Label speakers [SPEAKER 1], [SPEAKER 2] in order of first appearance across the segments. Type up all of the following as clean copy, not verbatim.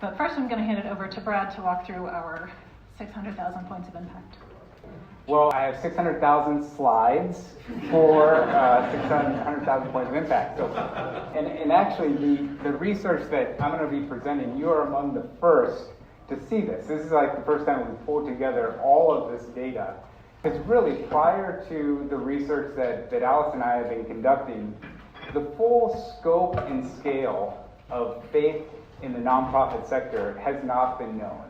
[SPEAKER 1] But first I'm going to hand it over to Brad to walk through our 600,000 points of impact.
[SPEAKER 2] Well, I have 600,000 slides for 600,000 points of impact. So, and actually, the research that I'm going to be presenting, you are among the first to see this. This is like the first time we pulled together all of this data. Because really, prior to the research that Alice and I have been conducting, the full scope and scale of faith in the nonprofit sector has not been known.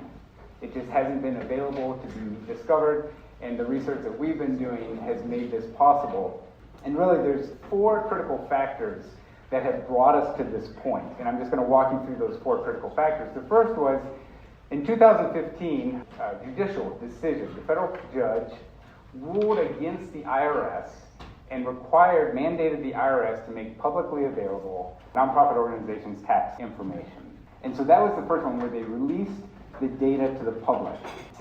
[SPEAKER 2] It just hasn't been available to be discovered. And the research that we've been doing has made this possible. And really, there's 4 critical factors that have brought us to this point. And I'm just going to walk you through those 4 critical factors. The first was, in 2015, a judicial decision. The federal judge ruled against the IRS and mandated the IRS to make publicly available nonprofit organizations' tax information. And so that was the first one where they released the data to the public.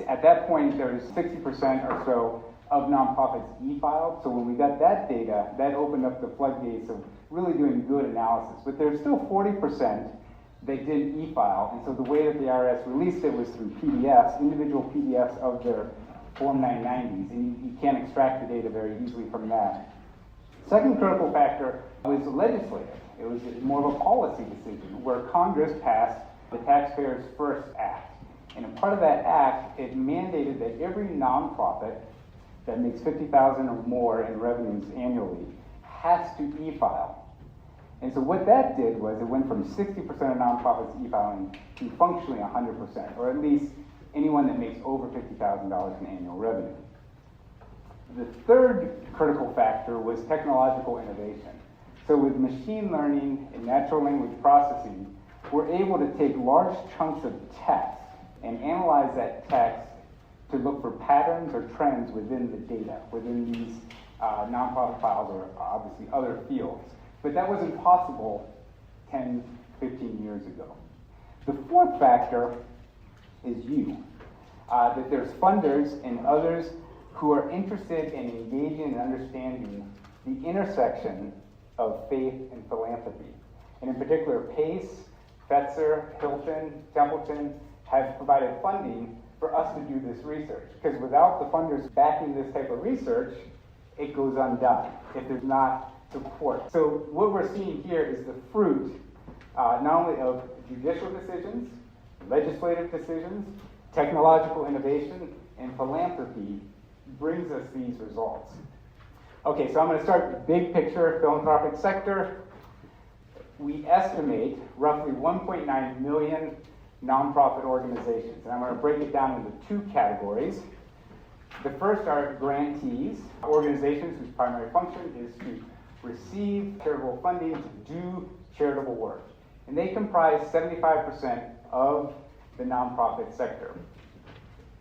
[SPEAKER 2] At that point, there was 60% or so of nonprofits e-filed. So when we got that data, that opened up the floodgates of really doing good analysis. But there's still 40% that didn't e-file. And so the way that the IRS released it was through PDFs, individual PDFs of their Form 990s. And you can't extract the data very easily from that. Second critical factor was legislative. It was more of a policy decision where Congress passed the Taxpayers First Act. And a part of that act, it mandated that every nonprofit that makes $50,000 or more in revenues annually has to e-file. And so what that did was it went from 60% of nonprofits e-filing to functionally 100%, or at least anyone that makes over $50,000 in annual revenue. The third critical factor was technological innovation. So with machine learning and natural language processing, we're able to take large chunks of text and analyze that text to look for patterns or trends within the data, within these nonprofit files or obviously other fields. But that wasn't possible 10, 15 years ago. The fourth factor is you. That there's funders and others who are interested in engaging and understanding the intersection of faith and philanthropy. And in particular, PACE, Fetzer, Hilton, Templeton have provided funding for us to do this research. Because without the funders backing this type of research, it goes undone if there's not support. So what we're seeing here is the fruit not only of judicial decisions, legislative decisions, technological innovation, and philanthropy brings us these results. Okay, so I'm going to start with big picture philanthropic sector. We estimate roughly 1.9 million nonprofit organizations, and I'm going to break it down into 2 categories. The first are grantees, organizations whose primary function is to receive charitable funding to do charitable work. And they comprise 75% of the nonprofit sector.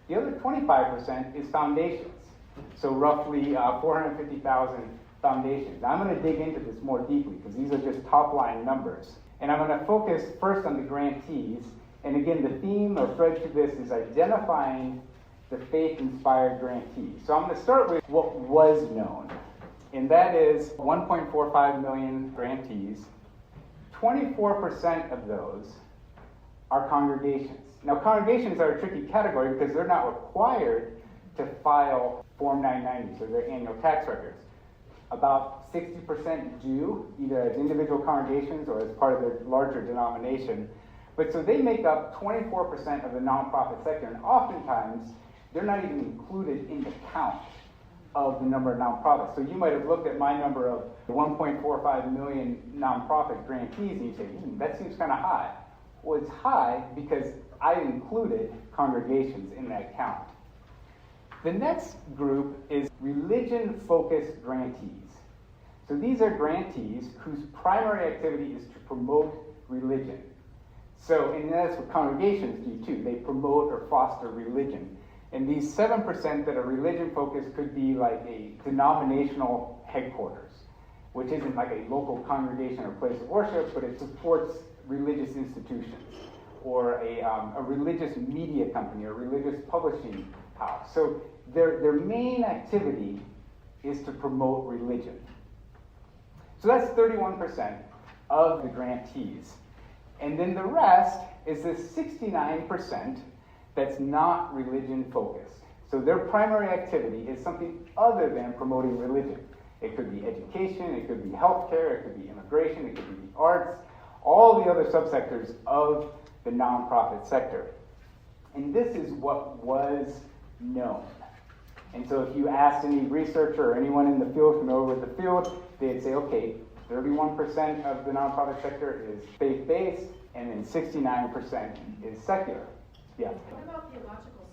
[SPEAKER 2] The other 25% is foundations. So roughly 450,000 foundations. Now I'm going to dig into this more deeply because these are just top-line numbers. And I'm going to focus first on the grantees. And again, the theme or thread to this is identifying the faith-inspired grantees. So I'm going to start with what was known. And that is 1.45 million grantees. 24% of those are congregations. Now, congregations are a tricky category because they're not required to file Form 990s or their annual tax records. About 60% do, either as individual congregations or as part of their larger denomination. But so they make up 24% of the nonprofit sector, and oftentimes they're not even included in the count of the number of nonprofits. So you might have looked at my number of 1.45 million nonprofit grantees, and you say, that seems kind of high. Well, it's high because I included congregations in that count. The next group is religion-focused grantees. So these are grantees whose primary activity is to promote religion. So, and that's what congregations do too. They promote or foster religion. And these 7% that are religion-focused could be like a denominational headquarters, which isn't like a local congregation or place of worship, but it supports religious institutions, or a religious media company or religious publishing house. So their main activity is to promote religion. So that's 31% of the grantees. And then the rest is this 69% that's not religion focused. So their primary activity is something other than promoting religion. It could be education, it could be healthcare, it could be immigration, it could be the arts, all the other subsectors of the nonprofit sector. And this is what was known. And so if you asked any researcher or anyone in the field familiar with the field, they'd say, okay, 31% of the nonprofit sector is faith-based, and then 69% is secular. Yeah.
[SPEAKER 3] What about theological?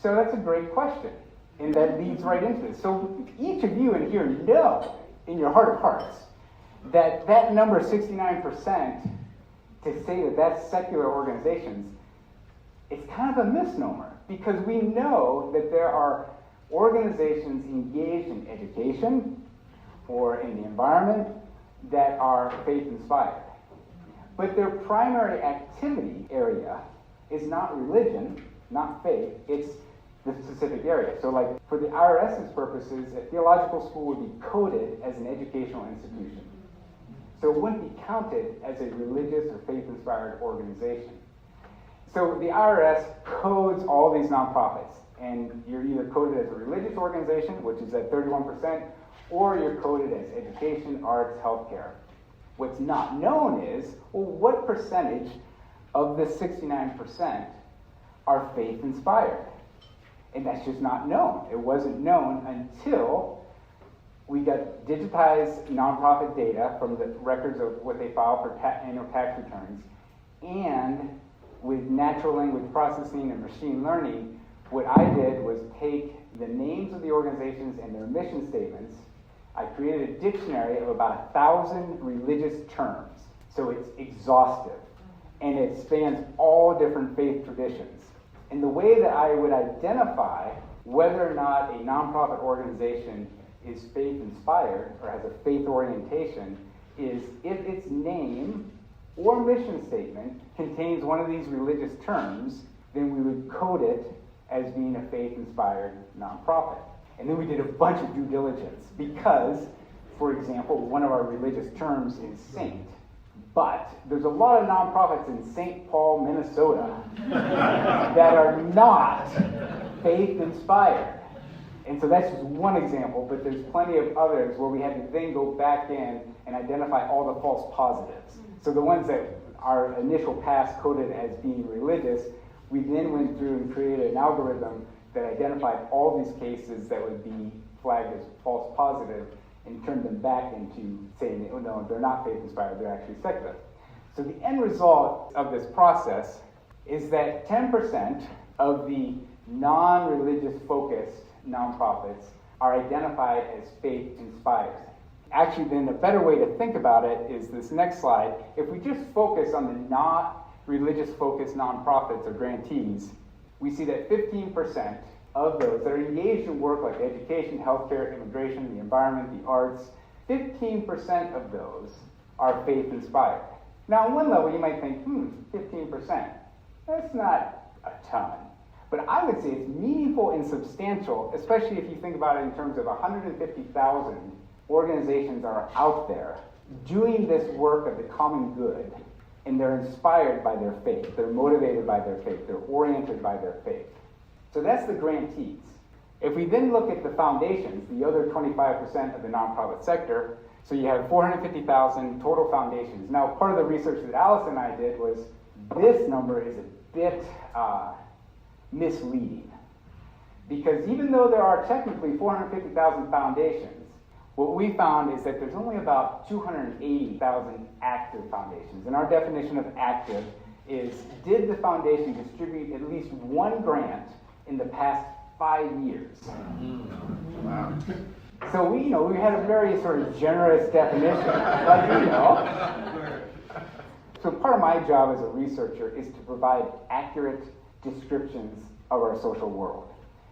[SPEAKER 2] So that's a great question, and that leads right into this. So each of you in here know, in your heart of hearts, that that number 69%, to say that that's secular organizations, it's kind of a misnomer, because we know that there are organizations engaged in education or in the environment that are faith-inspired. But their primary activity area is not religion, not faith, it's the specific area. So like for the IRS's purposes, a theological school would be coded as an educational institution. So it wouldn't be counted as a religious or faith-inspired organization. So the IRS codes all these nonprofits, and you're either coded as a religious organization, which is at 31%, or you're coded as education, arts, healthcare. What's not known is, well, what percentage of the 69% are faith-inspired? And that's just not known. It wasn't known until we got digitized nonprofit data from the records of what they file for annual tax returns. And with natural language processing and machine learning, what I did was take the names of the organizations and their mission statements. I created a dictionary of about 1,000 religious terms. So it's exhaustive. And it spans all different faith traditions. And the way that I would identify whether or not a nonprofit organization is faith-inspired or has a faith orientation is if its name or mission statement contains one of these religious terms, then we would code it as being a faith-inspired nonprofit. And then we did a bunch of due diligence because, for example, one of our religious terms is saint. But there's a lot of nonprofits in St. Paul, Minnesota that are not faith-inspired. And so that's just one example, but there's plenty of others where we had to then go back in and identify all the false positives. So the ones that our initial pass coded as being religious, we then went through and created an algorithm that identified all these cases that would be flagged as false positive and turned them back into saying, oh no, they're not faith-inspired, they're actually secular. So the end result of this process is that 10% of the non-religious focused nonprofits are identified as faith-inspired. Actually, then a better way to think about it is this next slide. If we just focus on the not religious focused nonprofits or grantees, we see that 15% of those that are engaged in work like education, healthcare, immigration, the environment, the arts, 15% of those are faith-inspired. Now, on one level, you might think, 15%, that's not a ton. But I would say it's meaningful and substantial, especially if you think about it in terms of 150,000 organizations are out there doing this work of the common good, and they're inspired by their faith, they're motivated by their faith, they're oriented by their faith. So that's the grantees. If we then look at the foundations, the other 25% of the nonprofit sector, so you have 450,000 total foundations. Now, part of the research that Alice and I did was this number is a bit misleading. Because even though there are technically 450,000 foundations, what we found is that there's only about 280,000 active foundations. And our definition of active is, did the foundation distribute at least one grant in the past 5 years?
[SPEAKER 4] Wow.
[SPEAKER 2] So we had a very sort of generous definition, So part of my job as a researcher is to provide accurate descriptions of our social world.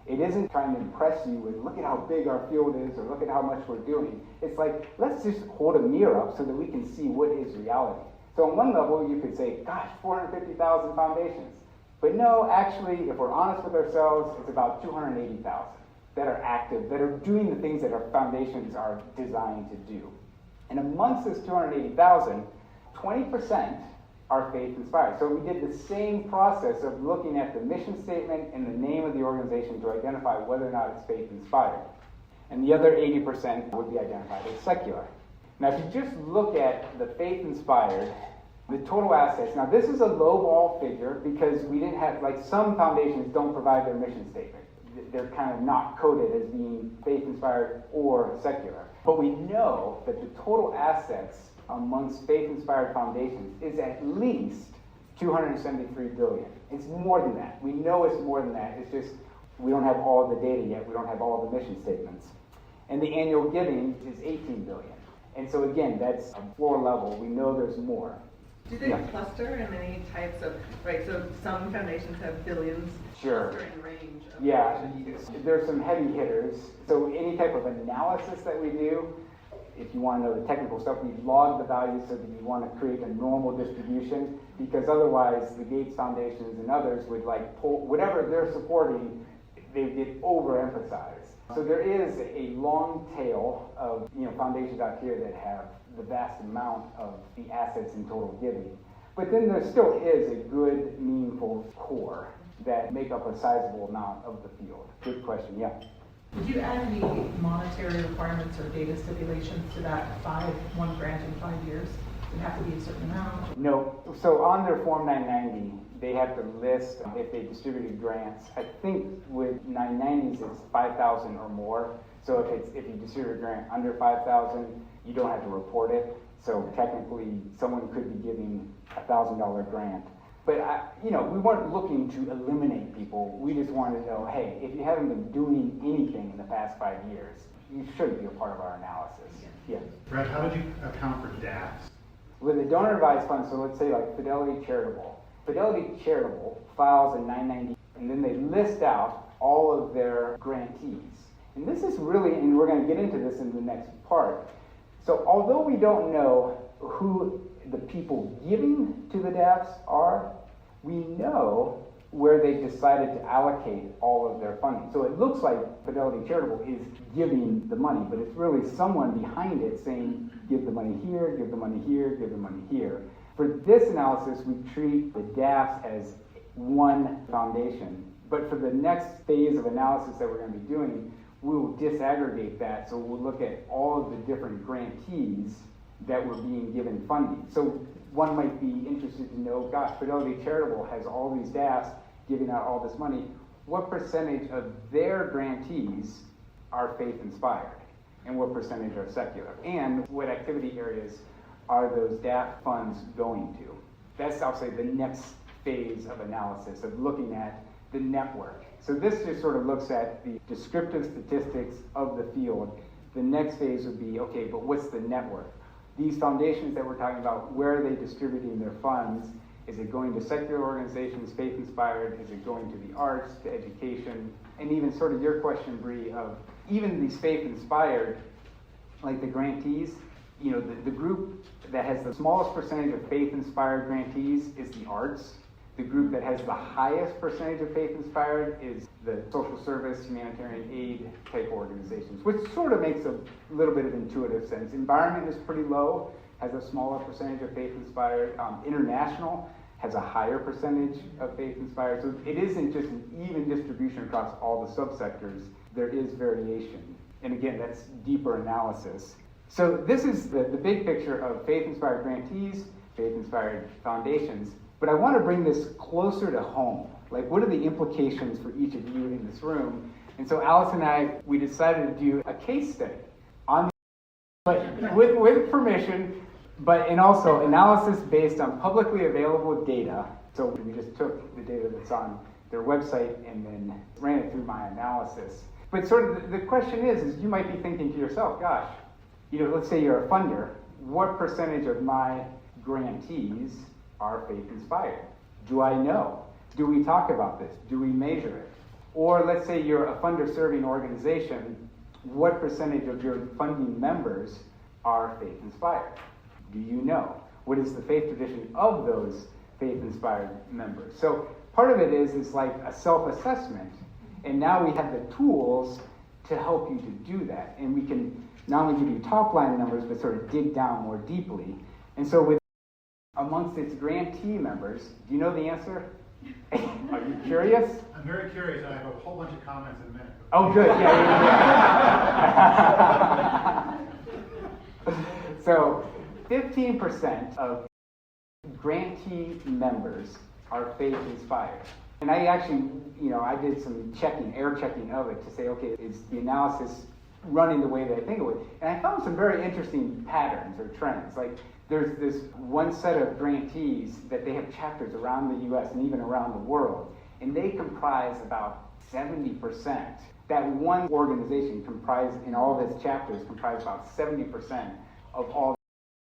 [SPEAKER 2] It isn't trying to impress you with, look at how big our field is, or look at how much we're doing. It's like, let's just hold a mirror up so that we can see what is reality. So on one level, you could say, gosh, 450,000 foundations. But no, actually, if we're honest with ourselves, it's about 280,000 that are active, that are doing the things that our foundations are designed to do. And amongst this 280,000, 20% are faith-inspired. So we did the same process of looking at the mission statement and the name of the organization to identify whether or not it's faith-inspired. And the other 80% would be identified as secular. Now, if you just look at the faith-inspired, the total assets, now this is a low-ball figure because we didn't have, like some foundations don't provide their mission statement. They're kind of not coded as being faith-inspired or secular. But we know that the total assets amongst faith-inspired foundations is at least $273 billion. It's more than that. We know it's more than that. It's just we don't have all the data yet. We don't have all the mission statements. And the annual giving is $18 billion. And so again, that's a floor level. We know there's more.
[SPEAKER 3] Do they cluster in any types of, right, so some foundations have billions,
[SPEAKER 2] Sure.
[SPEAKER 3] cluster in range of
[SPEAKER 2] There's some heavy hitters. So any type of analysis that we do, if you want to know the technical stuff, we log the values so that you want to create a normal distribution, because otherwise the Gates Foundations and others would like pull, whatever they're supporting, they get overemphasized. So there is a long tail of foundations out here that have the vast amount of the assets in total giving. But then there still is a good, meaningful core that make up a sizable amount of the field. Good question, yeah.
[SPEAKER 5] Did you add any monetary requirements or data stipulations to that one grant in 5 years? Does it have to be a certain amount?
[SPEAKER 2] No. So on their Form 990, they have to list if they distributed grants. I think with 990s it's 5,000 or more. So if you distribute a grant under 5,000, you don't have to report it. So technically, someone could be giving a $1,000 grant. But we weren't looking to eliminate people. We just wanted to know, hey, if you haven't been doing anything in the past 5 years, you should be a part of our analysis. Yeah.
[SPEAKER 6] Brett, how did you account for DAFs?
[SPEAKER 2] With a donor advised fund, so let's say like Fidelity Charitable. Fidelity Charitable files a 990, and then they list out all of their grantees. And this is really, and we're going to get into this in the next part. So although we don't know who the people giving to the DAFs are, we know where they decided to allocate all of their funding. So it looks like Fidelity Charitable is giving the money, but it's really someone behind it saying, give the money here, give the money here, give the money here. For this analysis, we treat the DAFs as one foundation. But for the next phase of analysis that we're going to be doing, we will disaggregate that. So we'll look at all of the different grantees that were being given funding. So one might be interested to know, gosh, Fidelity Charitable has all these DAFs giving out all this money. What percentage of their grantees are faith-inspired? And what percentage are secular? And what activity areas are those DAF funds going to? That's, I'll say, the next phase of analysis, of looking at the network. So this just sort of looks at the descriptive statistics of the field. The next phase would be, okay, but what's the network? These foundations that we're talking about, where are they distributing their funds? Is it going to secular organizations, faith-inspired? Is it going to the arts, to education? And even sort of your question, Bree, of even these faith-inspired, like the grantees, the group that has the smallest percentage of faith-inspired grantees is the arts. The group that has the highest percentage of faith-inspired is the social service, humanitarian aid type organizations, which sort of makes a little bit of intuitive sense. Environment is pretty low, has a smaller percentage of faith-inspired. International has a higher percentage of faith-inspired. So it isn't just an even distribution across all the subsectors. There is variation. And again, that's deeper analysis. So this is the big picture of faith-inspired grantees, faith-inspired foundations. But I want to bring this closer to home. Like, what are the implications for each of you in this room? And so Alice and I, we decided to do a case study on but with permission, and also analysis based on publicly available data. So we just took the data that's on their website and then ran it through my analysis. But sort of the question is you might be thinking to yourself, gosh, let's say you're a funder, what percentage of my grantees are faith-inspired? Do I know? Do we talk about this? Do we measure it? Or let's say you're a funder-serving organization, what percentage of your funding members are faith-inspired? Do you know? What is the faith tradition of those faith-inspired members? So part of it is like a self-assessment, and now we have the tools to help you to do that. And we can not only give you top-line numbers, but sort of dig down more deeply. And so with amongst its grantee members, do you know the answer? Are you curious?
[SPEAKER 6] I'm very curious, and I have a whole bunch of comments in a minute.
[SPEAKER 2] Oh, good. Yeah. So, 15% of grantee members are faith-inspired. And I actually, I did some air checking of it to say, okay, is the analysis running the way that I think it would? And I found some very interesting patterns or trends. Like, there's this one set of grantees that they have chapters around the U.S. and even around the world, and they comprise about 70%. That one organization in all of its chapters comprise about 70% of all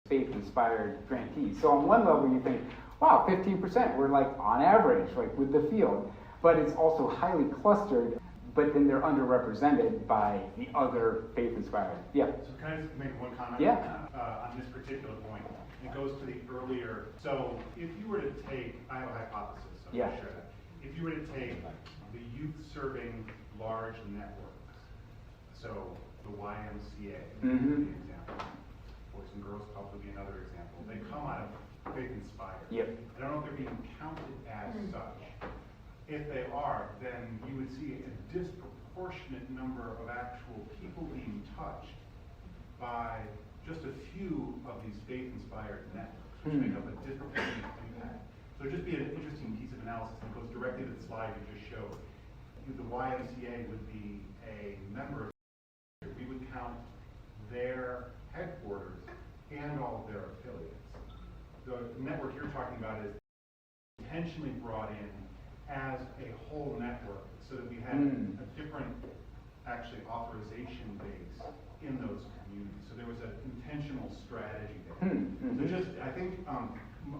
[SPEAKER 2] faith-inspired grantees. So on one level you think, wow, 15%, we're like on average, like with the field, but it's also highly clustered, but then they're underrepresented by the other faith-inspired. Yeah.
[SPEAKER 6] So can I just make one comment?
[SPEAKER 2] Yeah.
[SPEAKER 6] On this particular point? It goes to the earlier, so if you were to take, I have a hypothesis, so
[SPEAKER 2] Yeah.
[SPEAKER 6] I'll share that. If you were to take the youth-serving large networks, so the YMCA, would be an example, Boys and Girls Club would be another example, they come out of faith-inspired.
[SPEAKER 2] Yep.
[SPEAKER 6] I don't know if they're being counted as such. If they are, then you would see a disproportionate number of actual people being touched by just a few of these faith-inspired networks, which make up a disproportionate impact. So it'd just be an interesting piece of analysis that goes directly to the slide you just showed. The YMCA would be a member of, we would count their headquarters and all of their affiliates. The network you're talking about is intentionally brought in as a whole network so that we had a different, actually, authorization base in those communities. So there was an intentional strategy there. So just, I think,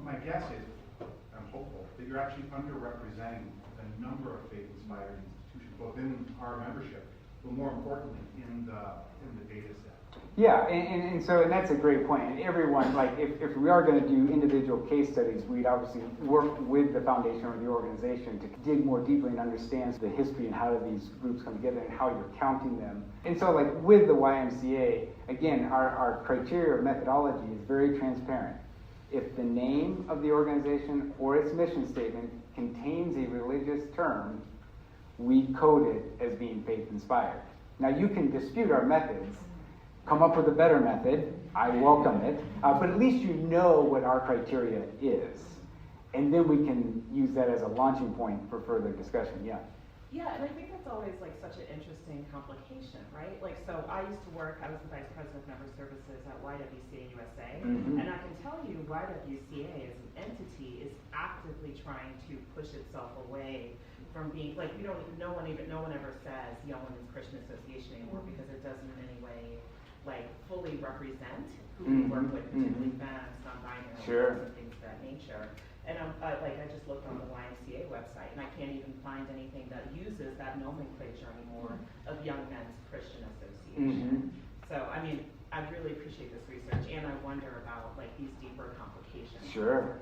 [SPEAKER 6] my guess is, I'm hopeful, that you're actually underrepresenting the number of faith-inspired institutions, both in our membership, but more importantly, in the data set.
[SPEAKER 2] Yeah, and that's a great point. And everyone, like, if we are going to do individual case studies, we'd obviously work with the foundation or the organization to dig more deeply and understand the history and how do these groups come together and how you're counting them. And so, like, with the YMCA, again, our criteria or methodology is very transparent. If the name of the organization or its mission statement contains a religious term, we code it as being faith-inspired. Now, you can dispute our methods, come up with a better method, I welcome it, but at least you know what our criteria is. And then we can use that as a launching point for further discussion, yeah.
[SPEAKER 7] Yeah, and I think that's always like such an interesting complication, right? Like, so I used to work, I was the Vice President of Member Services at YWCA USA, and I can tell you YWCA as an entity is actively trying to push itself away from being, like, no one ever says Young Women's Christian Association anymore because it doesn't in any way like fully represent who we work with, particularly femmes, non-binary, and things of that nature. And I just looked on the YMCA website, and I can't even find anything that uses that nomenclature anymore of Young Men's Christian Association. So, I mean, I really appreciate this research, and I wonder about like these deeper complications.
[SPEAKER 2] Sure.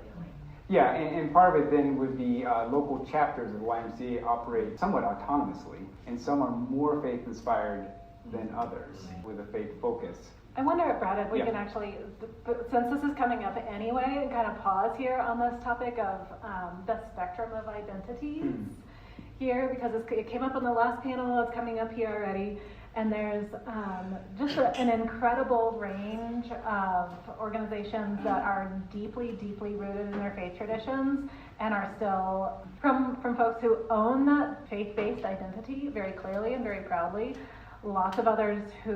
[SPEAKER 2] Yeah, and part of it then would be local chapters of YMCA operate somewhat autonomously, and some are more faith-inspired than others with a faith focus.
[SPEAKER 1] I wonder, Brad, if we can actually, since this is coming up anyway, kind of pause here on this topic of the spectrum of identities here, because it came up in the last panel, it's coming up here already, and there's just an incredible range of organizations that are deeply, deeply rooted in their faith traditions and are still, from folks who own that faith-based identity very clearly and very proudly, lots of others who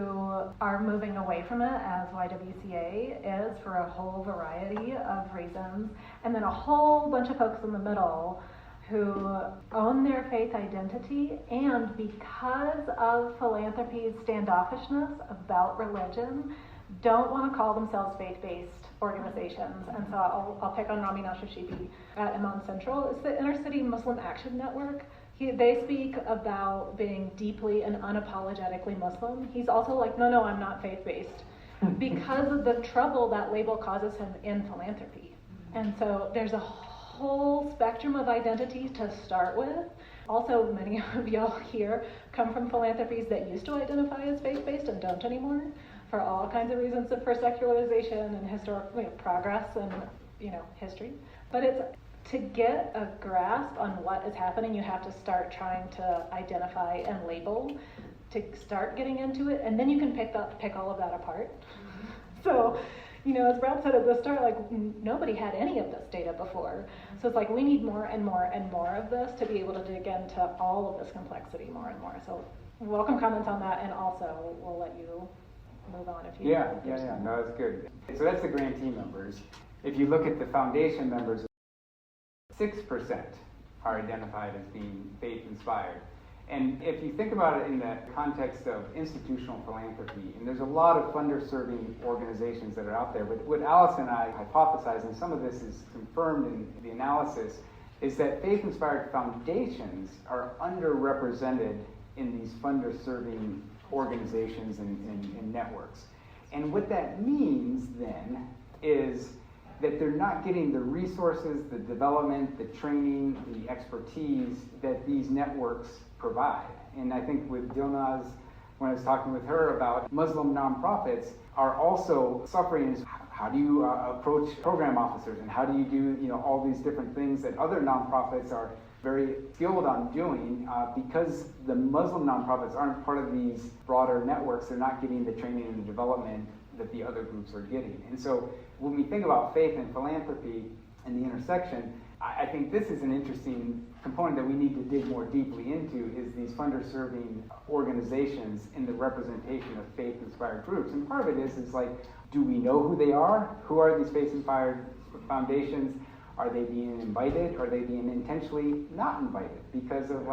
[SPEAKER 1] are moving away from it, as YWCA is, for a whole variety of reasons, and then a whole bunch of folks in the middle who own their faith identity, and because of philanthropy's standoffishness about religion, don't want to call themselves faith-based organizations. And so I'll pick on Rami Nashashibi at Imam Central. It's the Inner City Muslim Action Network. They speak about being deeply and unapologetically Muslim. He's also like, no, I'm not faith-based, because of the trouble that label causes him in philanthropy. And so there's a whole spectrum of identities to start with. Also, many of y'all here come from philanthropies that used to identify as faith-based and don't anymore, for all kinds of reasons, for secularization and historic progress and history. But it's to get a grasp on what is happening, you have to start trying to identify and label to start getting into it, and then you can pick all of that apart. So, as Brad said at the start, nobody had any of this data before. So it's like we need more and more and more of this to be able to dig into all of this complexity more and more. So welcome comments on that, and also we'll let you move on if you
[SPEAKER 2] No, that's good. So that's the grantee members. If you look at the foundation members, 6% are identified as being faith-inspired. And if you think about it in the context of institutional philanthropy, and there's a lot of funder-serving organizations that are out there, but what Alice and I hypothesize, and some of this is confirmed in the analysis, is that faith-inspired foundations are underrepresented in these funder-serving organizations and networks. And what that means then is that they're not getting the resources, the development, the training, the expertise that these networks provide. And I think with Dilnaz, when I was talking with her about Muslim nonprofits, are also suffering. How do you approach program officers, and how do you do all these different things that other nonprofits are very skilled on doing, because the Muslim nonprofits aren't part of these broader networks. They're not getting the training and the development that the other groups are getting. And so when we think about faith and philanthropy and the intersection, I think this is an interesting component that we need to dig more deeply into, is these funder-serving organizations in the representation of faith-inspired groups. And part of it is do we know who they are? Who are these faith-inspired foundations? Are they being invited? Are they being intentionally not invited? Because of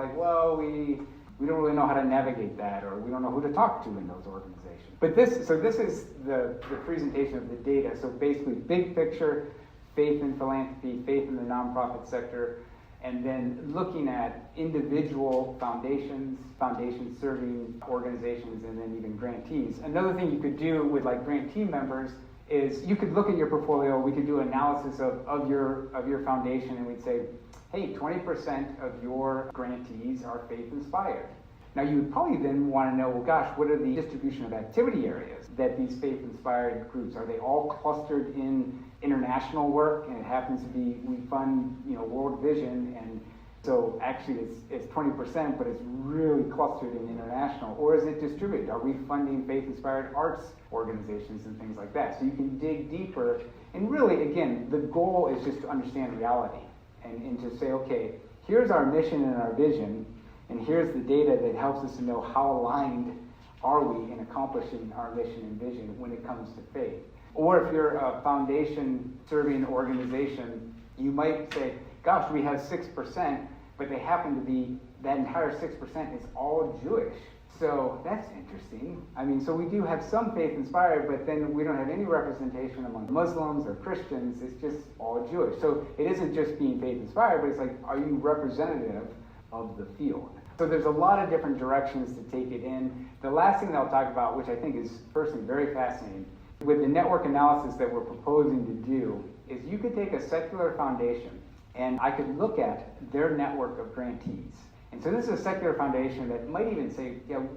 [SPEAKER 2] we don't really know how to navigate that, or we don't know who to talk to in those organizations. But this is the presentation of the data. So basically, big picture, faith in philanthropy, faith in the nonprofit sector, and then looking at individual foundations, foundation-serving organizations, and then even grantees. Another thing you could do with grantee members is you could look at your portfolio. We could do analysis of your foundation, and we'd say, hey, 20% of your grantees are faith-inspired. Now, you would probably then want to know, well, gosh, what are the distribution of activity areas that these faith-inspired groups, are they all clustered in international work? And it happens to be, we fund, World Vision, and so actually it's 20%, but it's really clustered in international. Or is it distributed? Are we funding faith-inspired arts organizations and things like that? So you can dig deeper, and really, again, the goal is just to understand reality. And to say, okay, here's our mission and our vision, and here's the data that helps us to know how aligned are we in accomplishing our mission and vision when it comes to faith. Or if you're a foundation-serving organization, you might say, gosh, we have 6%, but they happen to be, that entire 6% is all Jewish. So that's interesting. So we do have some faith-inspired, but then we don't have any representation among Muslims or Christians. It's just all Jewish. So it isn't just being faith-inspired, but it's are you representative of the field? So there's a lot of different directions to take it in. The last thing that I'll talk about, which I think is personally very fascinating, with the network analysis that we're proposing to do, is you could take a secular foundation, and I could look at their network of grantees. And so this is a secular foundation that might even say,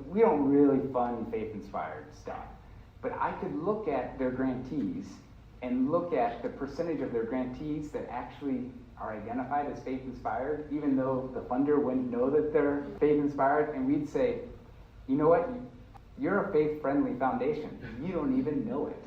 [SPEAKER 2] we don't really fund faith-inspired stuff. But I could look at their grantees and look at the percentage of their grantees that actually are identified as faith-inspired, even though the funder wouldn't know that they're faith-inspired. And we'd say, you know what? You're a faith-friendly foundation. You don't even know it.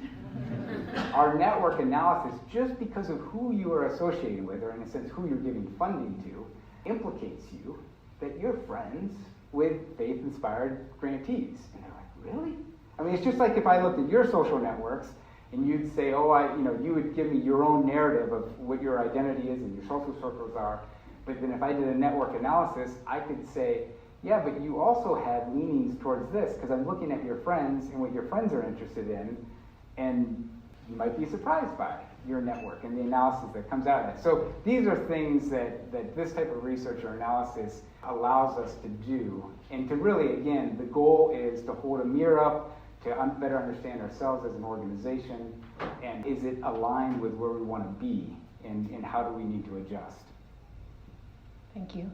[SPEAKER 2] Our network analysis, just because of who you are associated with, or in a sense, who you're giving funding to, implicates you that you're friends with faith-inspired grantees. And they're like, really? It's just like if I looked at your social networks and you'd say, you would give me your own narrative of what your identity is and your social circles are. But then if I did a network analysis, I could say, yeah, but you also have leanings towards this because I'm looking at your friends and what your friends are interested in, and you might be surprised by your network and the analysis that comes out of it. So these are things that this type of research or analysis allows us to do. And to really, again, the goal is to hold a mirror up, to better understand ourselves as an organization, and is it aligned with where we want to be, and how do we need to adjust?
[SPEAKER 1] Thank you.